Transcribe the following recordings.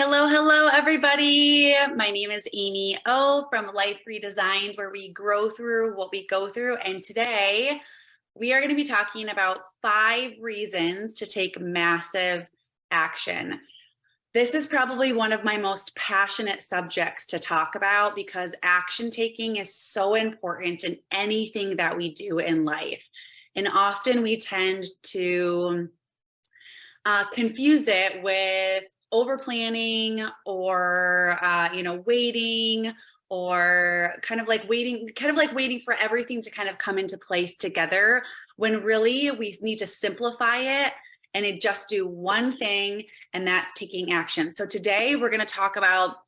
Hello, hello, everybody. My name is Amy O from Life Redesigned, where we grow through what we go through. And today we are going to be talking about 5 reasons to take massive action. This is probably one of my most passionate subjects to talk about because action taking is so important in anything that we do in life. And often we tend to confuse it with over planning or waiting, or kind of like waiting for everything to kind of come into place together, when really we need to simplify it and just do one thing, and that's taking action. So today we're going to talk about,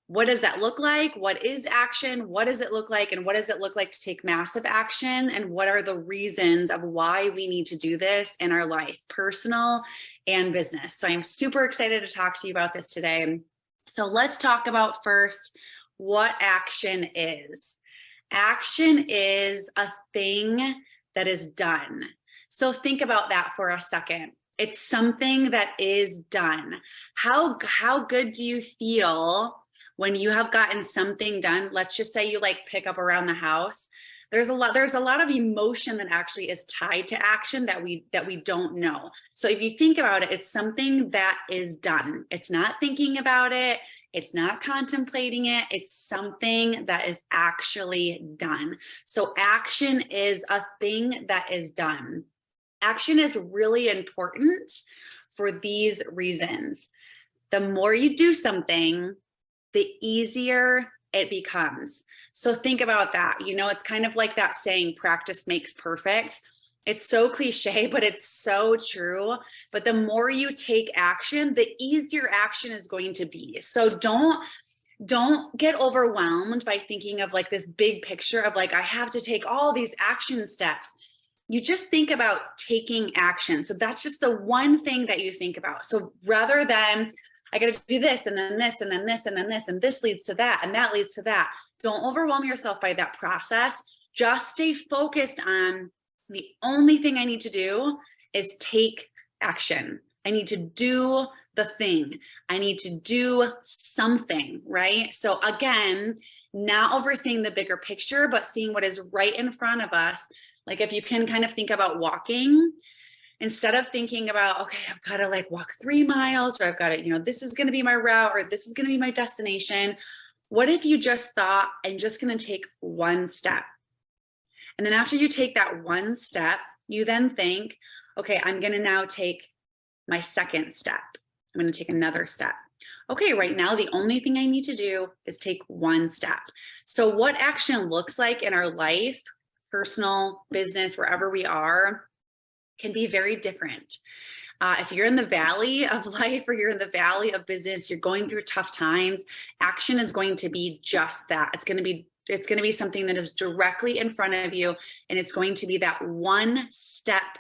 what does that look like? What is action? What does it look like? And what does it look like to take massive action? And what are the reasons of why we need to do this in our life, personal and business? So I'm super excited to talk to you about this today. So let's talk about first what action is. Action is a thing that is done. So think about that for a second. It's something that is done. How good do you feel when you have gotten something done? Let's just say you pick up around the house. There's a lot of emotion that actually is tied to action that we don't know. So if you think about it, it's something that is done. It's not thinking about it. It's not contemplating it. It's something that is actually done. So action is a thing that is done. Action is really important for these reasons. The more you do something, the easier it becomes. So think about that. It's kind of like that saying, practice makes perfect. It's so cliche, but it's so true. But the more you take action, the easier action is going to be. So don't get overwhelmed by thinking of this big picture of I have to take all these action steps. You just think about taking action. So that's just the one thing that you think about. So rather than, I got to do this and then this and then this and then this, and this leads to that and that leads to that, don't overwhelm yourself by that process. Just stay focused on, the only thing I need to do is take action. I need to do the thing. I need to do something, right? So again, not overseeing the bigger picture, but seeing what is right in front of us. If you can kind of think about walking, instead of thinking about, okay, I've got to walk 3 miles, or I've got to, this is going to be my route, or this is going to be my destination. What if you just thought, I'm just going to take one step? And then after you take that one step, you then think, okay, I'm going to now take my second step. I'm going to take another step. Okay, right now, the only thing I need to do is take one step. So what action looks like in our life, personal, business, wherever we are, can be very different. If you're in the valley of life, or you're in the valley of business, you're going through tough times, action is going to be just that. It's going to be something that is directly in front of you, and it's going to be that one step,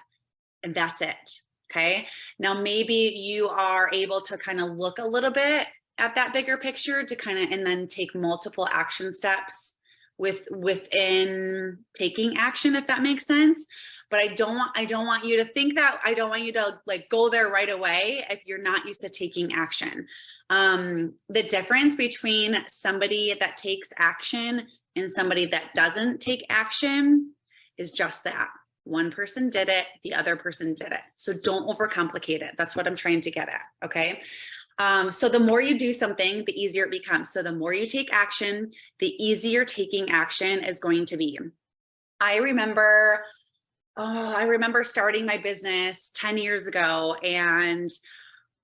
and that's it. Okay. Now, maybe you are able to kind of look a little bit at that bigger picture and then take multiple action steps within taking action, if that makes sense. But I don't want you to think that. I don't want you to go there right away if you're not used to taking action. The difference between somebody that takes action and somebody that doesn't take action is just that. One person did it, the other person did it. So don't overcomplicate it. That's what I'm trying to get at. Okay. So the more you do something, the easier it becomes. So the more you take action, the easier taking action is going to be. I remember starting my business 10 years ago, and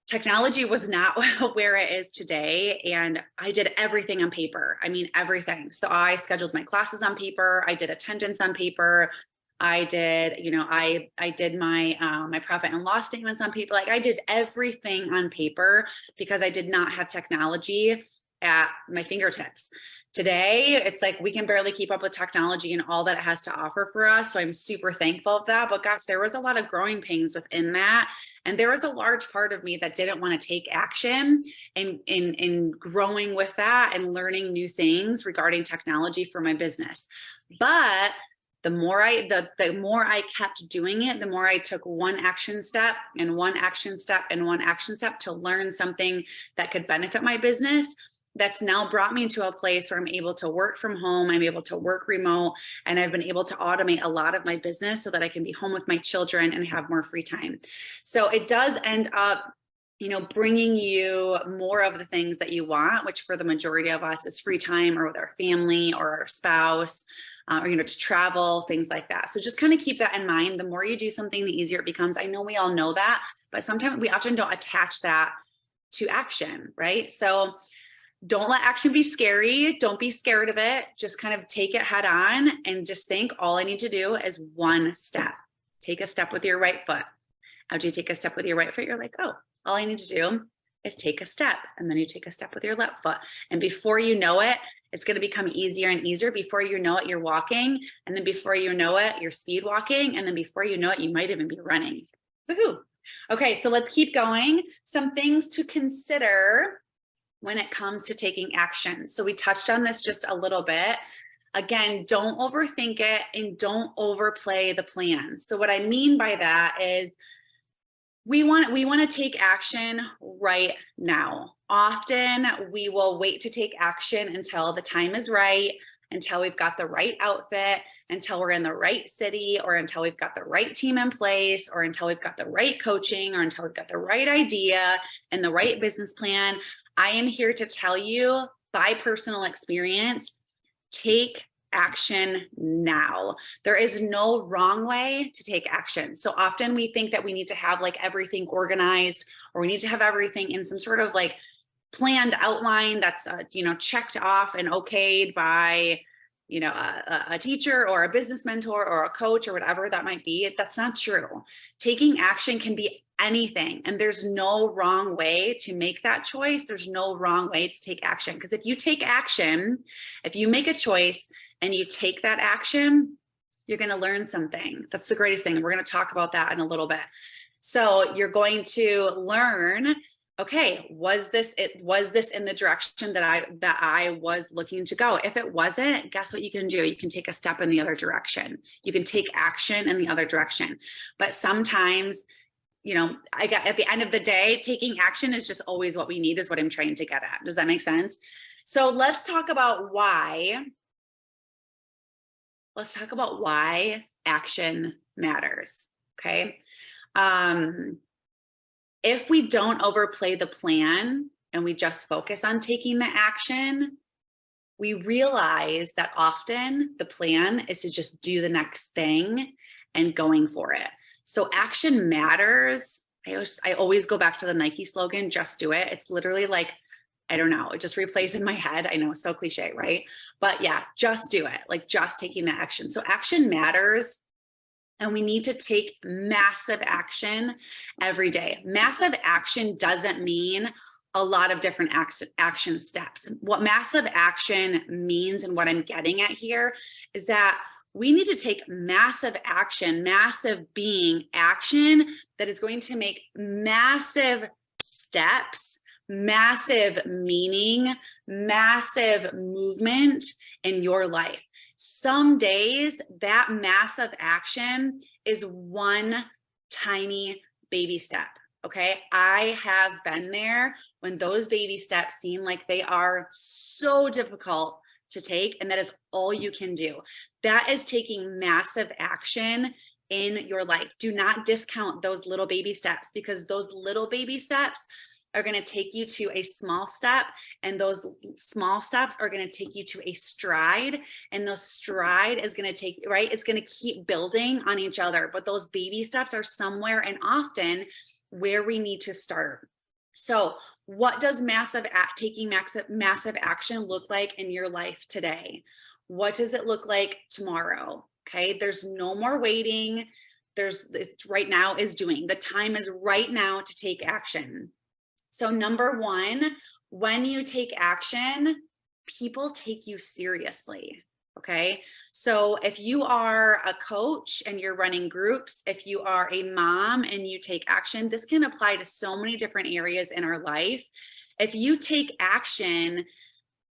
technology was not where it is today. And I did everything on paper. I mean, everything. So I scheduled my classes on paper. I did attendance on paper. I did, I did my profit and loss statements on paper. I did everything on paper because I did not have technology at my fingertips. Today, it's we can barely keep up with technology and all that it has to offer for us. So I'm super thankful of that. But gosh, there was a lot of growing pains within that. And there was a large part of me that didn't want to take action in growing with that and learning new things regarding technology for my business. But The more I kept doing it, the more I took one action step and one action step and one action step to learn something that could benefit my business. That's now brought me to a place where I'm able to work from home. I'm able to work remote, and I've been able to automate a lot of my business so that I can be home with my children and have more free time. So it does end up, bringing you more of the things that you want, which for the majority of us is free time or with our family or our spouse, or, to travel, things like that. So just kind of keep that in mind. The more you do something, the easier it becomes. I know we all know that, but sometimes we often don't attach that to action, right? So don't let action be scary. Don't be scared of it. Just kind of take it head on and just think all I need to do is one step. Take a step with your right foot. After you take a step with your right foot, you're like, oh, all I need to do is take a step. And then you take a step with your left foot. And before you know it, it's going to become easier and easier. Before you know it, you're walking. And then before you know it, you're speed walking. And then before you know it, you might even be running. Woohoo. Okay, so let's keep going. Some things to consider when it comes to taking action. So we touched on this just a little bit. Again, don't overthink it and don't overplay the plan. So what I mean by that is we want to take action right now. Often we will wait to take action until the time is right, until we've got the right outfit, until we're in the right city, or until we've got the right team in place, or until we've got the right coaching, or until we've got the right idea and the right business plan. I am here to tell you by personal experience, take action now. There is no wrong way to take action. So often we think that we need to have like everything organized, or we need to have everything in some sort of like planned outline that's checked off and okayed by a teacher or a business mentor or a coach or whatever that might be. That's not true. Taking action can be anything, and there's no wrong way to make that choice. There's no wrong way to take action, because if you take action, if you make a choice and you take that action, you're going to learn something. That's the greatest thing. We're going to talk about that in a little bit. So you're going to learn, okay, was this in the direction that I was looking to go? If it wasn't, guess what you can do? You can take a step in the other direction. You can take action in the other direction. But sometimes, at the end of the day, taking action is just always what we need, is what I'm trying to get at. Does that make sense? So let's talk about why. Let's talk about why action matters. Okay. If we don't overplay the plan and we just focus on taking the action, we realize that often the plan is to just do the next thing and going for it. So action matters. I always go back to the Nike slogan, just do it. It's literally like, I don't know, it just replays in my head. I know, so cliche, right? But yeah, just do it, like just taking the action. So action matters. And we need to take massive action every day. Massive action doesn't mean a lot of different action steps. What massive action means, and what I'm getting at here, is that we need to take massive action, massive being action that is going to make massive steps, massive meaning, massive movement in your life. Some days that massive action is one tiny baby step. Okay. I have been there when those baby steps seem like they are so difficult to take, and that is all you can do. That is taking massive action in your life. Do not discount those little baby steps, because those little baby steps are going to take you to a small step, and those small steps are going to take you to a stride, and those stride is going to take, right? It's going to keep building on each other, but those baby steps are somewhere and often where we need to start. So what does taking massive action look like in your life today? What does it look like tomorrow? Okay. There's no more waiting. It's right now is doing. The time is right now to take action. So number one, when you take action, people take you seriously. Okay. So if you are a coach and you're running groups, if you are a mom and you take action, this can apply to so many different areas in our life. If you take action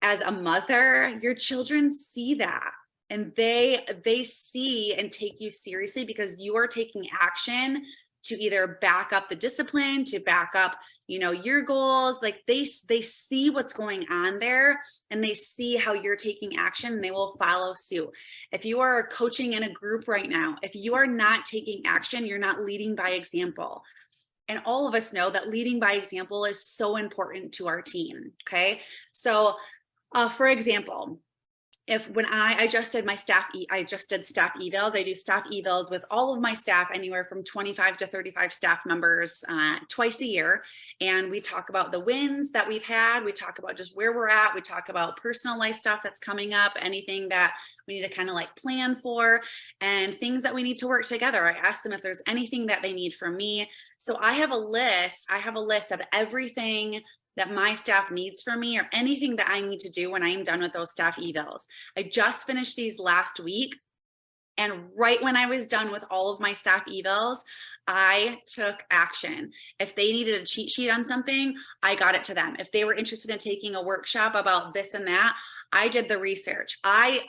as a mother, your children see that. and they see and take you seriously because you are taking action to either back up the discipline, to back up, your goals. Like they see what's going on there, and they see how you're taking action, and they will follow suit. If you are coaching in a group right now, if you are not taking action, you're not leading by example. And all of us know that leading by example is so important to our team. Okay. So, for example, when I just did my I just did staff evals. I do staff evals with all of my staff, anywhere from 25 to 35 staff members, twice a year. And we talk about the wins that we've had. We talk about just where we're at. We talk about personal life stuff that's coming up, anything that we need to kind of like plan for, and things that we need to work together. I ask them if there's anything that they need from me. So I have a list of everything that my staff needs from me, or anything that I need to do when I'm done with those staff evals. I just finished these last week. And right when I was done with all of my staff evals, I took action. If they needed a cheat sheet on something, I got it to them. If they were interested in taking a workshop about this and that, I did the research. I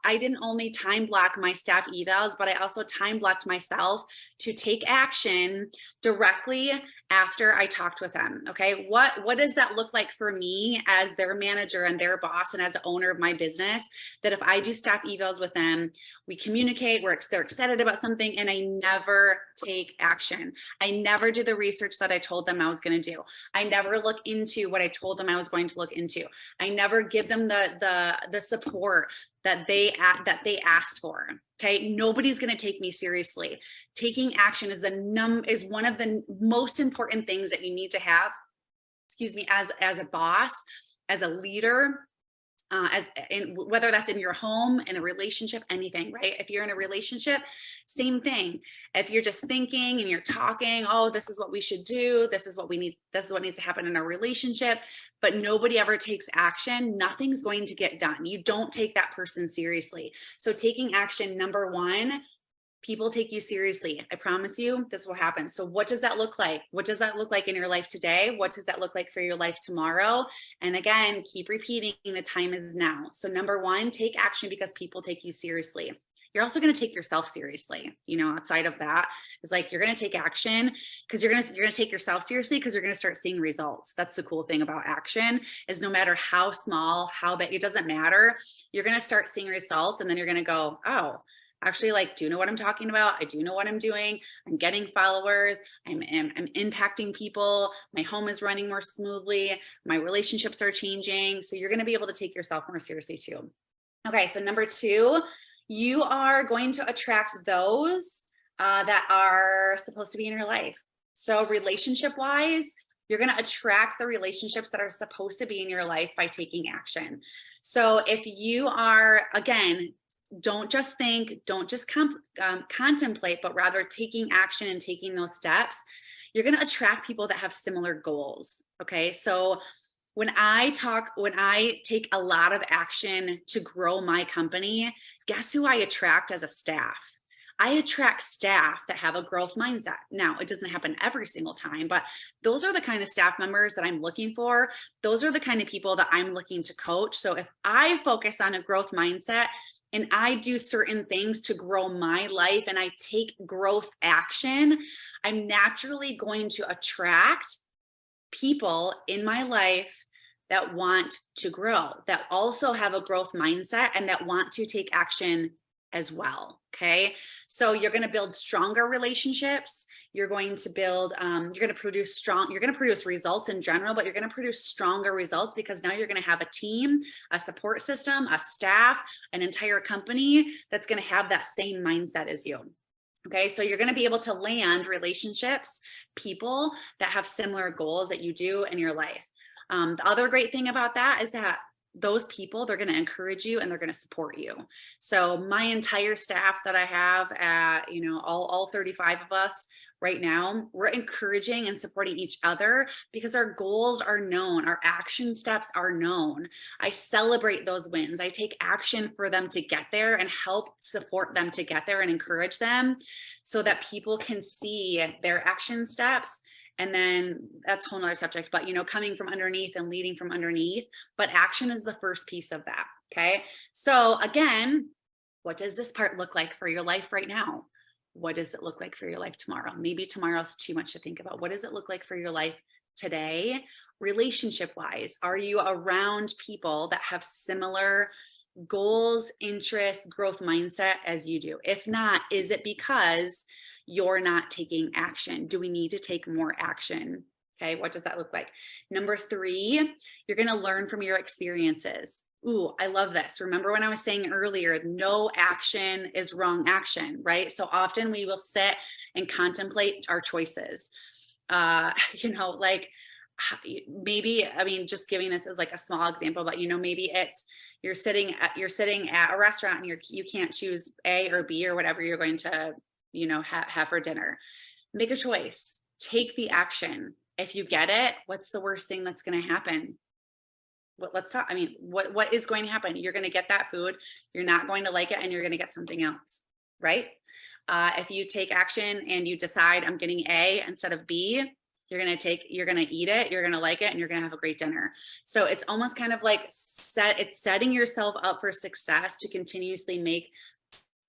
didn't only time block my staff evals, but I also time blocked myself to take action directly after I talked with them. Okay. What does that look like for me as their manager and their boss and as the owner of my business? That if I do staff evals with them, we communicate, they're excited about something, and I never take action. I never do the research that I told them I was going to do. I never look into what I told them I was going to look into. I never give them the support that they asked for. Okay. Nobody's going to take me seriously. Taking action is one of the most important things that you need to have, as a boss, as a leader, whether that's in your home, in a relationship, anything, right? If you're in a relationship, same thing. If you're just thinking and you're talking, oh, this is what we should do, this is what we need, this is what needs to happen in our relationship, but nobody ever takes action, nothing's going to get done. You don't take that person seriously. So taking action, number one, people take you seriously. I promise you this will happen. So what does that look like? What does that look like in your life today? What does that look like for your life tomorrow? And again, keep repeating, the time is now. So number one, take action because people take you seriously. You're also going to take yourself seriously. Outside of that, it's like you're going to take action because you're going to take yourself seriously because you're going to start seeing results. That's the cool thing about action, is no matter how small, how big, it doesn't matter. You're going to start seeing results, and then you're going to go, oh, actually, do you know what I'm talking about? I do know what I'm doing. I'm getting followers. I'm impacting people. My home is running more smoothly. My relationships are changing. So you're going to be able to take yourself more seriously too. Okay. So number two, you are going to attract those that are supposed to be in your life. So relationship wise, you're going to attract the relationships that are supposed to be in your life by taking action. So if you are, again, don't just think, don't just contemplate, but rather taking action and taking those steps, you're going to attract people that have similar goals. Okay. So when I take a lot of action to grow my company, guess who I attract as a staff? I attract staff that have a growth mindset. Now, it doesn't happen every single time, but those are the kind of staff members that I'm looking for. Those are the kind of people that I'm looking to coach. So if I focus on a growth mindset and I do certain things to grow my life and I take growth action, I'm naturally going to attract people in my life that want to grow, that also have a growth mindset and that want to take action as well. Okay. So you're going to build stronger relationships. You're going to produce results in general, but you're going to produce stronger results because now you're going to have a team, a support system, a staff, an entire company that's going to have that same mindset as you. Okay. So you're going to be able to land relationships, people that have similar goals that you do in your life. The other great thing about that is that those people, they're going to encourage you and they're going to support you. So my entire staff that I have at, all 35 of us right now, we're encouraging and supporting each other because our goals are known. Our action steps are known. I celebrate those wins. I take action for them to get there and help support them to get there and encourage them so that people can see their action steps. And then that's a whole nother subject, but coming from underneath and leading from underneath, but action is the first piece of that. Okay. So again, what does this part look like for your life right now? What does it look like for your life tomorrow? Maybe tomorrow's too much to think about. What does it look like for your life today? Relationship wise, are you around people that have similar goals, interests, growth mindset as you do? If not, is it because you're not taking action? Do we need to take more action? Okay, what does that look like? Number 3, you're going to learn from your experiences. Ooh, I love this. Remember when I was saying earlier, no action is wrong action, right? So often we will sit and contemplate our choices. Like maybe, I mean, just giving this as like a small example, but maybe it's you're sitting at a restaurant and you can't choose A or B or whatever you're going to, have for dinner. Make a choice, take the action. If you get it, what's the worst thing that's going to happen? Let's talk. I mean, what is going to happen? You're going to get that food. You're not going to like it, and you're going to get something else, right? If you take action and you decide I'm getting A instead of B, you're going to eat it, you're going to like it, and you're going to have a great dinner. So it's almost kind of like setting yourself up for success to continuously make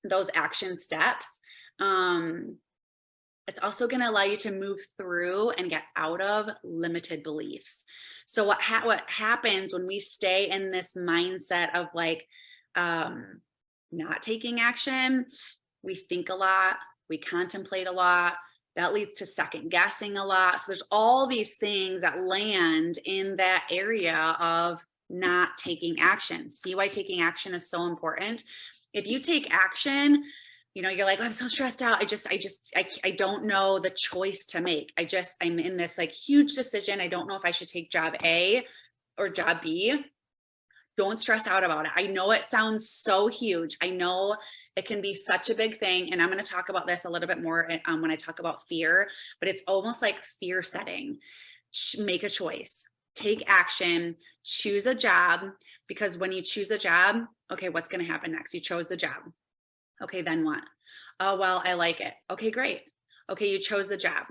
those action steps. It's also going to allow you to move through and get out of limited beliefs. So what happens when we stay in this mindset of like not taking action? We think a lot, we contemplate a lot. That leads to second guessing a lot. So there's all these things that land in that area of not taking action. See why taking action is so important? If you take action, you're like, oh, I'm so stressed out. I don't know the choice to make. I'm in this like huge decision. I don't know if I should take job A or job B. Don't stress out about it. I know it sounds so huge. I know it can be such a big thing. And I'm going to talk about this a little bit more when I talk about fear, but it's almost like fear setting. Make a choice, take action, choose a job, because when you choose a job, okay, what's going to happen next? You chose the job. Okay, then what? Oh, well, I like it. Okay, great. Okay, you chose the job.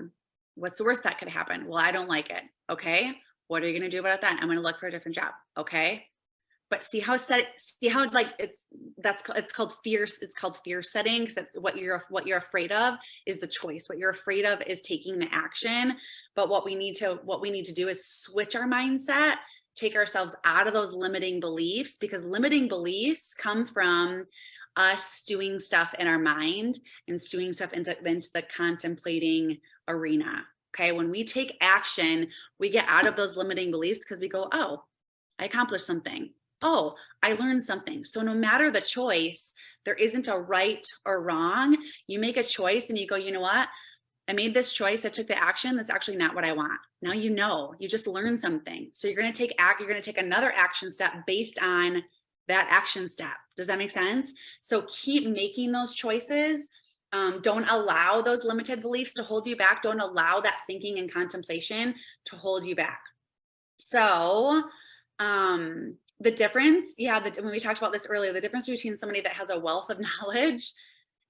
What's the worst that could happen? Well, I don't like it. Okay, what are you going to do about that? I'm going to look for a different job. Okay. But see how like it's called fear. It's called fear setting, because that's what you're afraid of is the choice. What you're afraid of is taking the action. But what we need to do is switch our mindset, take ourselves out of those limiting beliefs, because limiting beliefs come from us doing stuff in our mind and doing stuff into the contemplating arena. Okay. When we take action, we get out of those limiting beliefs because we go, oh, I accomplished something. Oh, I learned something. So no matter the choice, there isn't a right or wrong. You make a choice and you go, you know what? I made this choice. I took the action. That's actually not what I want. Now you just learned something. So you're going to take another action step based on that action step. Does that make sense? So keep making those choices. Don't allow those limited beliefs to hold you back. Don't allow that thinking and contemplation to hold you back. So the difference, when we talked about this earlier, the difference between somebody that has a wealth of knowledge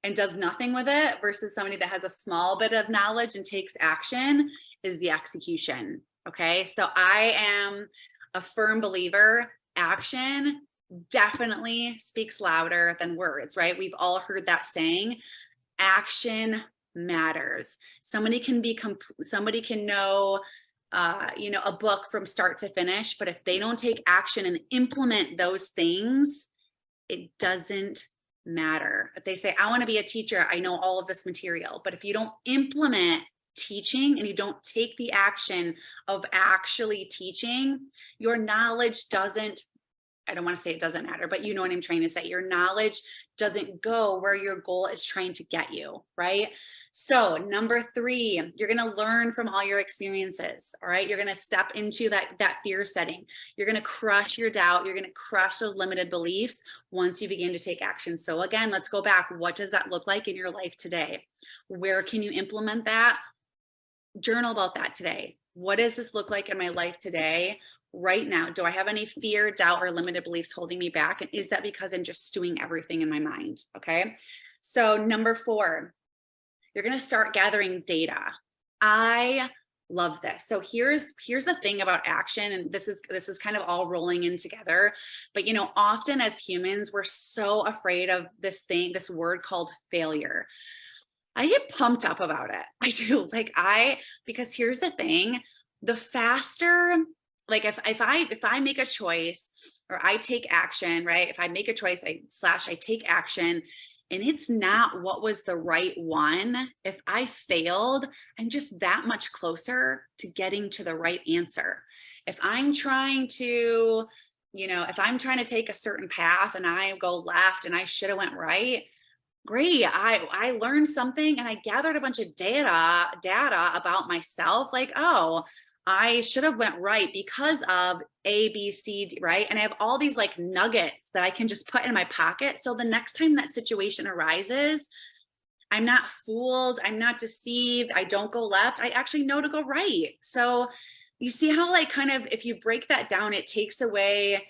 and does nothing with it versus somebody that has a small bit of knowledge and takes action is the execution. Okay. So I am a firm believer, action definitely speaks louder than words, right? We've all heard that saying. Action matters. Somebody can know a book from start to finish, but if they don't take action and implement those things, it doesn't matter. If they say, I want to be a teacher, I know all of this material, but if you don't implement teaching and you don't take the action of actually teaching, your knowledge doesn't, I don't want to say it doesn't matter, but you know what I'm trying to say. Your knowledge doesn't go where your goal is trying to get you, right? So number 3, you're going to learn from all your experiences. All right. You're going to step into that fear setting. You're going to crush your doubt. You're going to crush those limited beliefs once you begin to take action. So again, let's go back. What does that look like in your life today? Where can you implement that? Journal about that today. What does this look like in my life today? Right now, do I have any fear, doubt, or limited beliefs holding me back? And is that because I'm just stewing everything in my mind? Okay. So number 4, you're going to start gathering data. I Love this. So here's the thing about action, and this is kind of all rolling in together. But often as humans, we're so afraid of this word called failure. I get pumped up about it. I do. Because here's the thing, the faster, like if I make a choice or I take action, right? If I make a choice, I take action and it's not what was the right one, if I failed, I'm just that much closer to getting to the right answer. If I'm trying to, if I'm trying to take a certain path and I go left and I should have went right, great. I learned something and I gathered a bunch of data about myself. Like, oh, I should have went right because of A, B, C, D, right? And I have all these like nuggets that I can just put in my pocket. So the next time that situation arises, I'm not fooled. I'm not deceived. I don't go left. I actually know to go right. So you see how like kind of, if you break that down, it takes away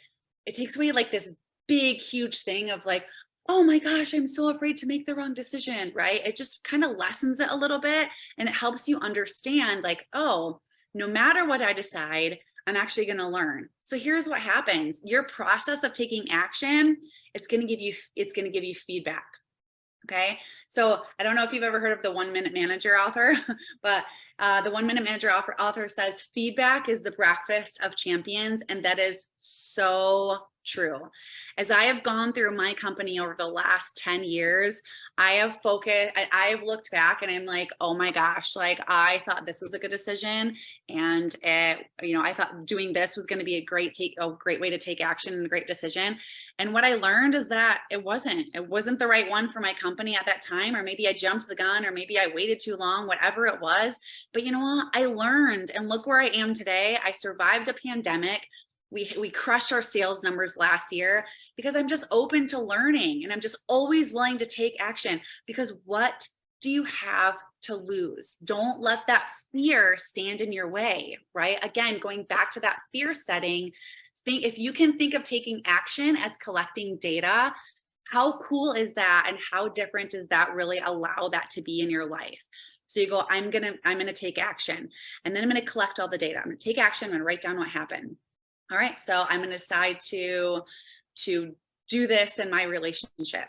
like this big, huge thing of like, oh my gosh, I'm so afraid to make the wrong decision, right? It just kind of lessens it a little bit and it helps you understand like, oh, no matter what I decide, I'm actually going to learn. So here's what happens. Your process of taking action, it's going to give you feedback. Okay. So I don't know if you've ever heard of the 1 Minute Manager author, but the 1 Minute Manager author says feedback is the breakfast of champions. And that is so true. As I have gone through my company over the last 10 years, I have looked back and I'm like, oh my gosh, like I thought this was a good decision. And I thought doing this was going to be a great way to take action and a great decision. And what I learned is that it wasn't the right one for my company at that time, or maybe I jumped the gun, or maybe I waited too long, whatever it was. But you know what? I learned, and look where I am today. I survived a pandemic. We crushed our sales numbers last year because I'm just open to learning and I'm just always willing to take action, because what do you have to lose? Don't let that fear stand in your way, right? Again, going back to that fear setting, if you can think of taking action as collecting data, how cool is that? And how different does that really allow that to be in your life? So you go, I'm going to take action, and then I'm going to collect all the data. I'm going to take action. I'm going to write down what happened. All right, so I'm going to decide to do this in my relationship.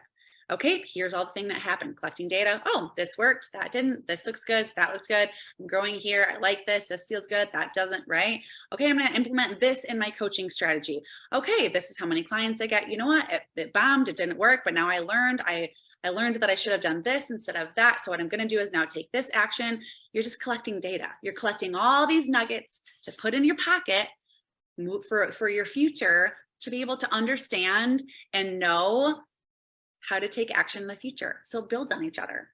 Okay, here's all the thing that happened. Collecting data. Oh, this worked. That didn't. This looks good. That looks good. I'm growing here. I like this. This feels good. That doesn't, right? Okay, I'm going to implement this in my coaching strategy. Okay, this is how many clients I get. You know what? It bombed. It didn't work, but now I learned. I learned that I should have done this instead of that. So what I'm going to do is now take this action. You're just collecting data. You're collecting all these nuggets to put in your pocket for your future, to be able to understand and know how to take action in the future. So build on each other.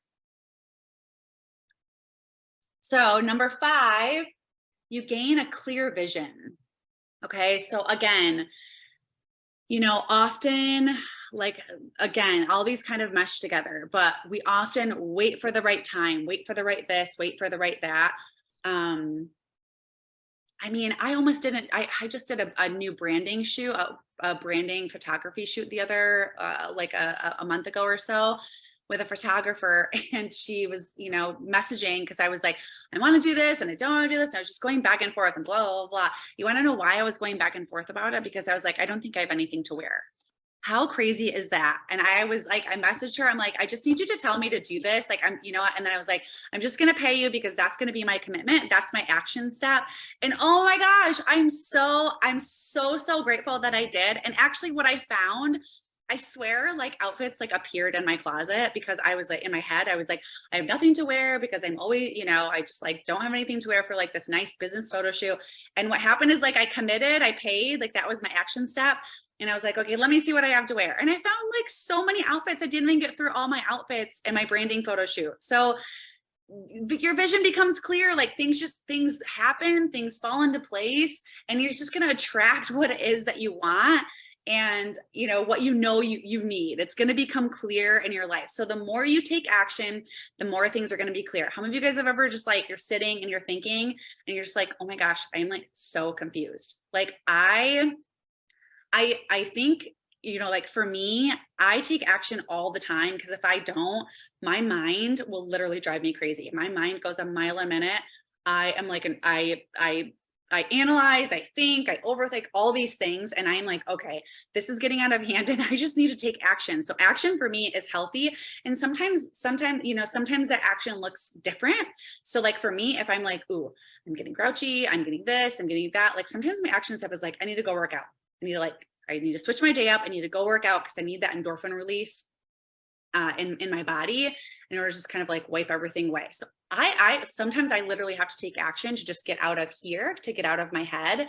So number 5, you gain a clear vision. Okay. So again, often, like, again, all these kind of mesh together, but we often wait for the right time, wait for the right this, wait for the right that. I mean, I almost didn't, I just did a new branding shoot, a branding photography shoot the other, like a month ago or so, with a photographer. And she was, messaging, because I was like, I want to do this and I don't want to do this. And I was just going back and forth and blah, blah, blah. You want to know why I was going back and forth about it? Because I was like, I don't think I have anything to wear. How crazy is that? And I was like, I messaged her. I'm like, I just need you to tell me to do this. Like, and then I was like, I'm just going to pay you because that's going to be my commitment. That's my action step. And oh my gosh, I'm so grateful that I did. And actually what I found, I swear, like outfits like appeared in my closet, because I was like, in my head, I was like, I have nothing to wear because I'm always, I just like don't have anything to wear for like this nice business photo shoot. And what happened is like I committed, I paid, like that was my action step. And I was like, okay, let me see what I have to wear. And I found like so many outfits. I didn't even get through all my outfits in my branding photo shoot. So your vision becomes clear. Like things happen, things fall into place, and you're just going to attract what it is that you want. And what you need, it's going to become clear in your life. So the more you take action, the more things are going to be clear. How many of you guys have ever just like, you're sitting and you're thinking and you're just like, oh my gosh, I'm like so confused. Like I think, like for me, I take action all the time, because if I don't, my mind will literally drive me crazy. My mind goes a mile a minute. I am like I analyze, I think, I overthink all these things. And I'm like, okay, this is getting out of hand and I just need to take action. So action for me is healthy. And sometimes, sometimes that action looks different. So like for me, if I'm like, ooh, I'm getting grouchy, I'm getting this, I'm getting that. Like sometimes my action step is like, I need to go work out. I need to switch my day up. I need to go work out because I need that endorphin release in my body in order to just kind of like wipe everything away. So I sometimes I literally have to take action to just get out of here, to get out of my head.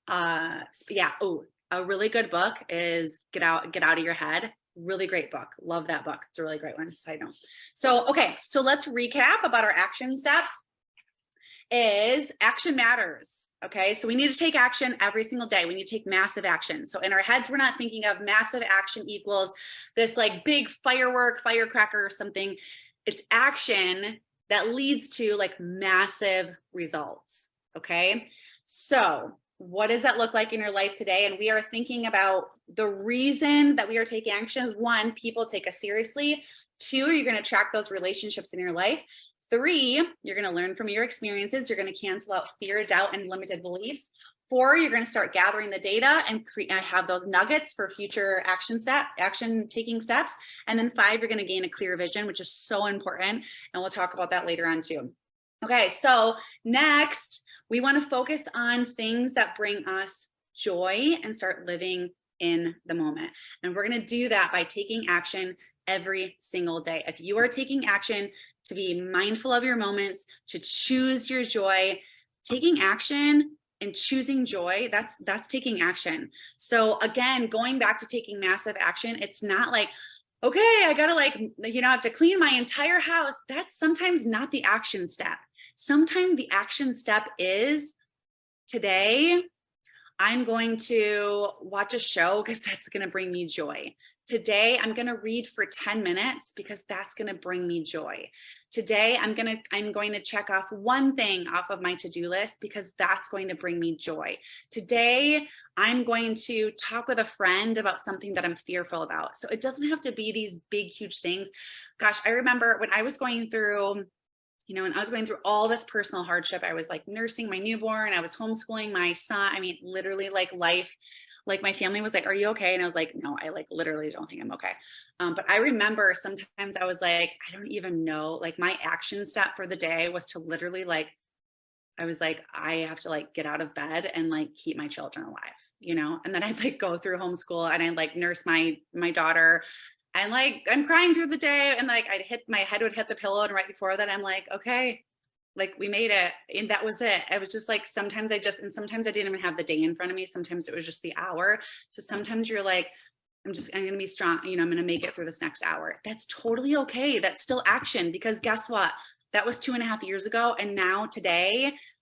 Yeah. Oh, a really good book is Get Out of Your Head. Really great book. Love that book. It's a really great one. Side note. So, okay. So let's recap about our action steps. Is action matters. Okay. So we need to take action every single day. We need to take massive action. So in our heads, we're not thinking of massive action equals this like big firecracker or something. It's action that leads to like massive results. Okay. So what does that look like in your life today? And we are thinking about the reason that we are taking action is 1, people take us seriously. 2, you're going to track those relationships in your life. 3, you're going to learn from your experiences. You're going to cancel out fear, doubt, and limited beliefs. 4, you're going to start gathering the data and have those nuggets for future action taking steps. And then 5, you're going to gain a clear vision, which is so important. And we'll talk about that later on too. Okay, so next, we want to focus on things that bring us joy and start living in the moment. And we're going to do that by taking action every single day. If you are taking action to be mindful of your moments, to choose your joy, taking action and choosing joy, that's taking action. So again, going back to taking massive action, it's not like, okay, I gotta like, I have to clean my entire house. That's sometimes not the action step. Sometimes the action step is today, I'm going to watch a show because that's going to bring me joy. Today, I'm going to read for 10 minutes because that's going to bring me joy. Today, I'm going to check off one thing off of my to-do list because that's going to bring me joy. Today, I'm going to talk with a friend about something that I'm fearful about. So it doesn't have to be these big, huge things. Gosh, I remember when I was going through when I was going through all this personal hardship, I was like nursing my newborn, I was homeschooling my son. I mean, literally like life, like my family was like, are you okay? And I was like, no, I like literally don't think I'm okay. But I remember sometimes I was like, I don't even know, like my action step for the day was to literally like, I was like, I have to like get out of bed and like keep my children alive, and then I'd like go through homeschool and I'd like nurse my daughter. And like, I'm crying through the day and like my head would hit the pillow. And right before that, I'm like, okay, like we made it. And that was it. It was just like, sometimes I didn't even have the day in front of me. Sometimes it was just the hour. So sometimes you're like, I'm going to be strong. I'm going to make it through this next hour. That's totally okay. That's still action because guess what? That was 2.5 years ago. And now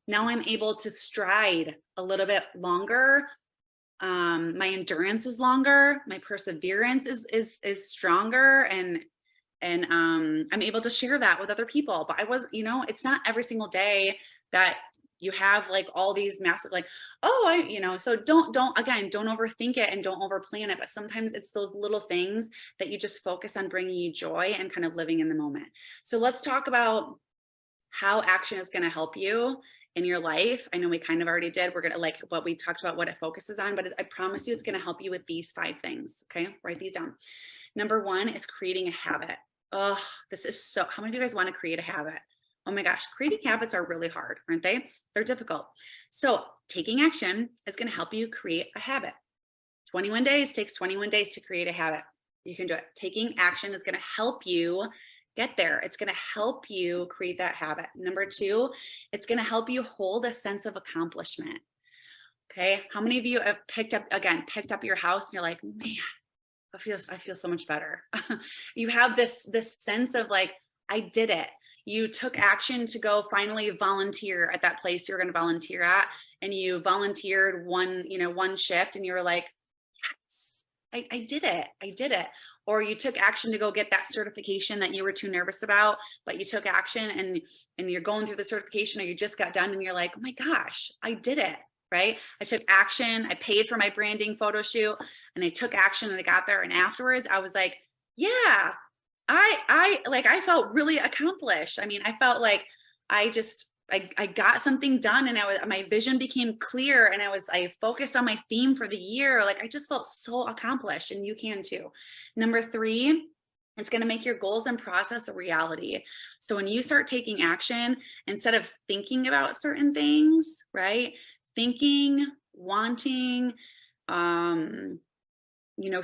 I'm able to stride a little bit longer. My endurance is longer, my perseverance is stronger, and I'm able to share that with other people. But it's not every single day that you have like all these massive like, so don't overthink it and don't overplan it. But sometimes it's those little things that you just focus on bringing you joy and kind of living in the moment. So let's talk about how action is going to help you in your life. I know we kind of already did. We're going to like what we talked about, what it focuses on, but I promise you it's going to help you with these 5 things. Okay. Write these down. Number 1 is creating a habit. Oh, this is so, how many of you guys want to create a habit? Oh my gosh, creating habits are really hard, aren't they? They're difficult. So taking action is going to help you create a habit. 21 days takes 21 days to create a habit. You can do it. Taking action is going to help you get there. It's going to help you create that habit. Number 2, it's going to help you hold a sense of accomplishment. Okay. How many of you have picked up your house and you're like, man, I feel so much better. You have this sense of like, I did it. You took action to go finally volunteer at that place you're going to volunteer at. And you volunteered one shift and you were like, yes, I did it. I did it. Or you took action to go get that certification that you were too nervous about, but you took action and you're going through the certification or you just got done and you're like, oh my gosh, I did it, right? I took action. I paid for my branding photo shoot and I took action and I got there. And afterwards I was like, yeah, I felt really accomplished. I mean, I felt like I I got something done, and my vision became clear, and I focused on my theme for the year. Like I just felt so accomplished, and you can too. Number 3, it's going to make your goals and process a reality. So when you start taking action, instead of thinking about certain things, right? Thinking, wanting,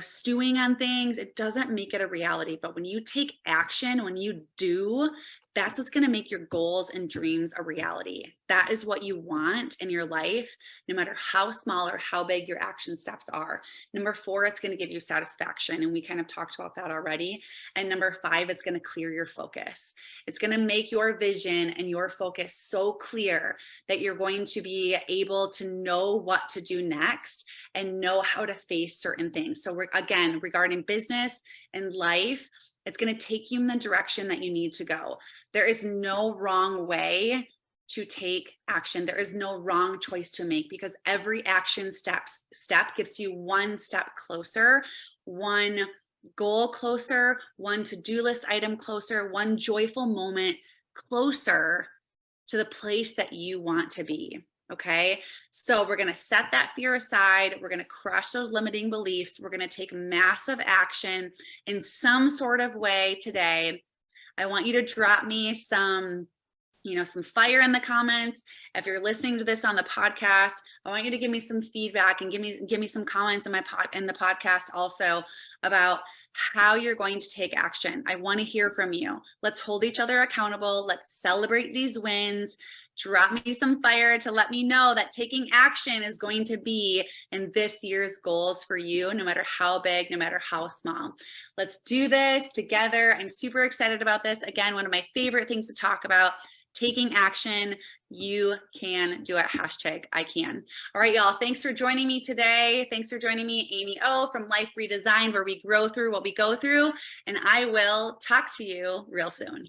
stewing on things, it doesn't make it a reality. But when you take action, when you do, that's what's going to make your goals and dreams a reality. That is what you want in your life, no matter how small or how big your action steps are. Number 4, it's going to give you satisfaction. And we kind of talked about that already. And number 5, it's going to clear your focus. It's going to make your vision and your focus so clear that you're going to be able to know what to do next and know how to face certain things. So again, regarding business and life, it's going to take you in the direction that you need to go. There is no wrong way to take action. There is no wrong choice to make, because every action step gets you one step closer, one goal closer, one to-do list item closer, one joyful moment closer to the place that you want to be. Okay, so we're going to set that fear aside. We're going to crush those limiting beliefs. We're going to take massive action in some sort of way today. I want you to drop me some fire in the comments. If you're listening to this on the podcast, I want you to give me some feedback and give me some comments in the podcast also about how you're going to take action. I want to hear from you. Let's hold each other accountable. Let's celebrate these wins. Drop me some fire to let me know that taking action is going to be in this year's goals for you, no matter how big, no matter how small. Let's do this together. I'm super excited about this. Again, one of my favorite things to talk about, taking action. You can do it. #I can. All right, y'all. Thanks for joining me today. Thanks for joining me, Amy O from Life Redesigned, where we grow through what we go through. And I will talk to you real soon.